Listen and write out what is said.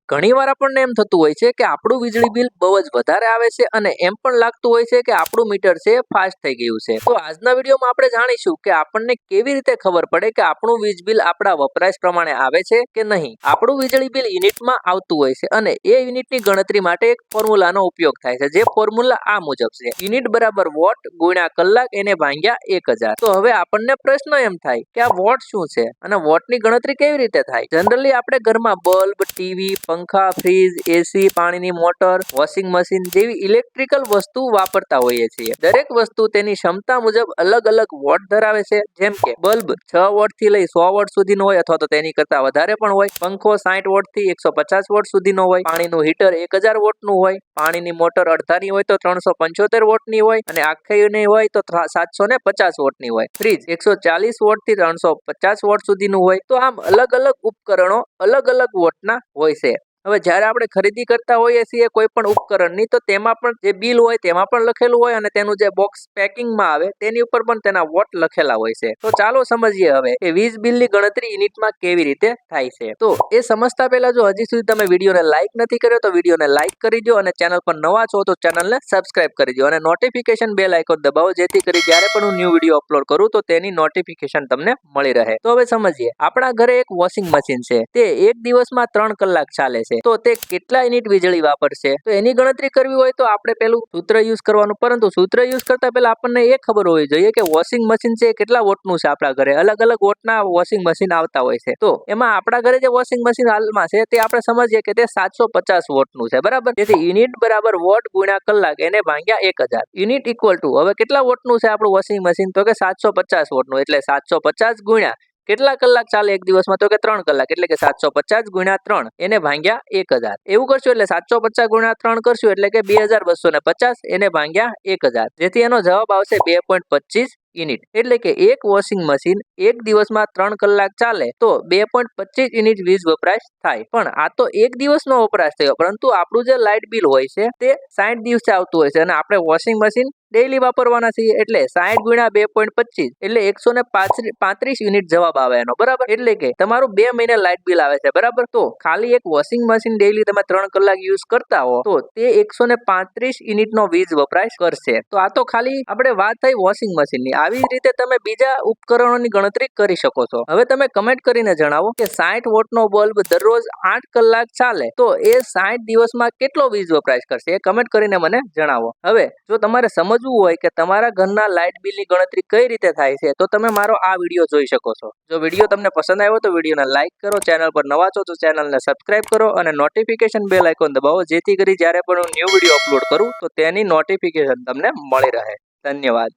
ઘણીવાર આપણને એમ થતું હોય છે કે આપણું વીજળી બિલ બહુ જ વધારે આવે છે અને એમ પણ લાગતું હોય છે કે આપણું મીટર છે ફાસ્ટ થઈ ગયું છે। તો આજના વિડીયોમાં આપણે જાણીશું કે આપણને કેવી રીતે ખબર પડે કે આપણું વીજ બિલ આપણા વપરાશ પ્રમાણે આવે છે કે નહીં। આપણું વીજળી બિલ યુનિટમાં આવતું હોય છે અને એ યુનિટની ગણતરી માટે એક ફોર્મ્યુલાનો ઉપયોગ થાય છે, જે ફોર્મ્યુલા આ મુજબ છે, યુનિટ બરાબર વોટ ગુણ્યા કલાક એને ભાગ્યા 1000। તો હવે આપણને પ્રશ્ન એમ થાય કે આ વોટ શું છે અને વોટની ગણતરી કેવી રીતે થાય। જનરલી આપણે ઘરમાં બલ્બ, ટીવી, પંખા, ફ્રીજ, એસી, પાણીની મોટર, વોશિંગ મશીન જેવી ઇલેક્ટ્રિકલ વસ્તુ વાપરતા હોઈએ છીએ। દરેક વસ્તુ તેની ક્ષમતા મુજબ અલગ અલગ વોટ ધરાવે છે। જેમ કે બલ્બ 6 વોટ થી લઈ 100 વોટ સુધીનો હોય અથવા તો તેની કરતા વધારે પણ હોય। પંખો 60 વોટ થી 150 વોટ સુધીનો હોય। પાણીનું હીટર 1000 વોટનું હોય। પાણીની મોટર અડધાની હોય તો 375 વોટની હોય અને આખીની હોય તો 750 વોટની હોય। ફ્રીજ 140 વોટ થી 350 વોટ સુધીનું હોય। તો આમ અલગ અલગ ઉપકરણો અલગ અલગ વોટના હોય છે। હવે જ્યારે આપણે ખરીદી કરતા હોઈએ છીએ કોઈ પણ ઉપકરણની, તો તેમાં પણ જે બિલ હોય તેમાં પણ લખેલું હોય અને તેનું જે બોક્સ પેકિંગમાં આવે તેની ઉપર પણ તેના વોટ લખેલા હોય છે। તો ચાલો સમજીએ હવે કે વીજ બિલની ગણતરી યુનિટમાં કેવી રીતે થાય છે। તો એ સમજતા પહેલા જો હજી સુધી તમે વિડીયોને લાઈક નથી કર્યો તો વિડીયોને લાઈક કરી દો અને ચેનલ પર નવા છો તો ચેનલને સબસ્ક્રાઇબ કરી દો અને નોટિફિકેશન બેલ આઇકોન દબાવો, જેથી કરી જ્યારે પણ હું ન્યૂ વિડીયો અપલોડ કરું તો તેની નોટિફિકેશન તમને મળી રહે। તો હવે સમજીએ, આપણા ઘરે એક વોશિંગ મશીન છે, તે એક દિવસમાં 3 કલાક ચાલે છે। તો તે કેટલા યુનિટ વીજળી વાપરશે, તો એની ગણતરી કરવી હોય તો આપણે પેલું સૂત્ર યુઝ કરવાનું, પરંતુ સૂત્ર યુઝ કરતા પહેલા આપણને એ ખબર હોવી જોઈએ કે વોશિંગ મશીન છે કેટલા વોટનું છે। આપણા ઘરે અલગ અલગ વોટના વોશિંગ મશીન આવતા હોય છે। તો એમાં આપણા ઘરે જે વોશિંગ મશીન હાલમાં છે તે આપણે સમજીએ કે તે 750 વોટનું છે, બરાબર। તેથી યુનિટ બરાબર વોટ ગુણ્યા કલાક એને ભાગ્યા 1000। યુનિટ ઇક્વલ ટુ હવે કેટલા વોટનું છે આપણું વોશિંગ મશીન, તો કે 750 વોટનું, એટલે 750 ગુણ્યા કેટલા કલાક ચાલે એક દિવસમાં, તો કે 3 કલાક, એટલે કે 750 ગુણ્યા 3 એને ભાગ્યા 1000। એવું કરશું એટલે 750 ગુણ્યા 3 કરશું એટલે કે 2250 એને ભાગ્યા 1000, જેથી એનો જવાબ આવશે 2.25 યુનિટ। એટલે કે એક વોશિંગ મશીન એક દિવસમાં 3 કલાક ચાલે તો 2.25 યુનિટ વીજ વપરાશ થાય। પણ આ તો એક દિવસનો વપરાશ થયો, પરંતુ આપણું જે લાઇટ બિલ હોય છે તે 60 દિવસે આવતું હોય છે અને આપણે વોશિંગ મશીન ડેઈલી વાપરવાના છીએ, એટલે 60 ગુણ્યા 2.25 એટલે 135 યુનિટ જવાબ આવે એનો, બરાબર। એટલે કે તમારું 2 મહિને લાઇટ બિલ આવે છે, બરાબર। તો ખાલી એક વોશિંગ મશીન ડેઈલી તમે 3 કલાક યુઝ કરતા હો તો તે 135 યુનિટનો વીજ વપરાશ કરશે। તો આ તો ખાલી આપણે વાત થઈ વોશિંગ મશીનની, આવી જ રીતે તમે બીજા ઉપકરણોની ગણતરી કરી શકો છો। હવે તમે કમેન્ટ કરીને જણાવો કે 60 વોટનો બલ્બ દરરોજ 8 કલાક ચાલે તો એ 60 દિવસમાં કેટલો વીજ વપરાશ કરશે, એ કમેન્ટ કરીને મને જણાવો। હવે જો તમારે સમજવું હોય કે તમારા ઘરના લાઇટ બિલની ગણતરી કઈ રીતે થાય છે, તો તમે મારો આ વિડીયો જોઈ શકો છો। જો વિડીયો તમને પસંદ આવ્યો તો વિડીયોને લાઈક કરો, ચેનલ પર નવા છો તો ચેનલને સબસ્ક્રાઇબ કરો અને નોટિફિકેશન બેલ આઇકોન દબાવો, જેથી કરી જ્યારે પણ હું ન્યૂ વિડીયો અપલોડ કરું તો તેની નોટિફિકેશન તમને મળી રહે। ધન્યવાદ।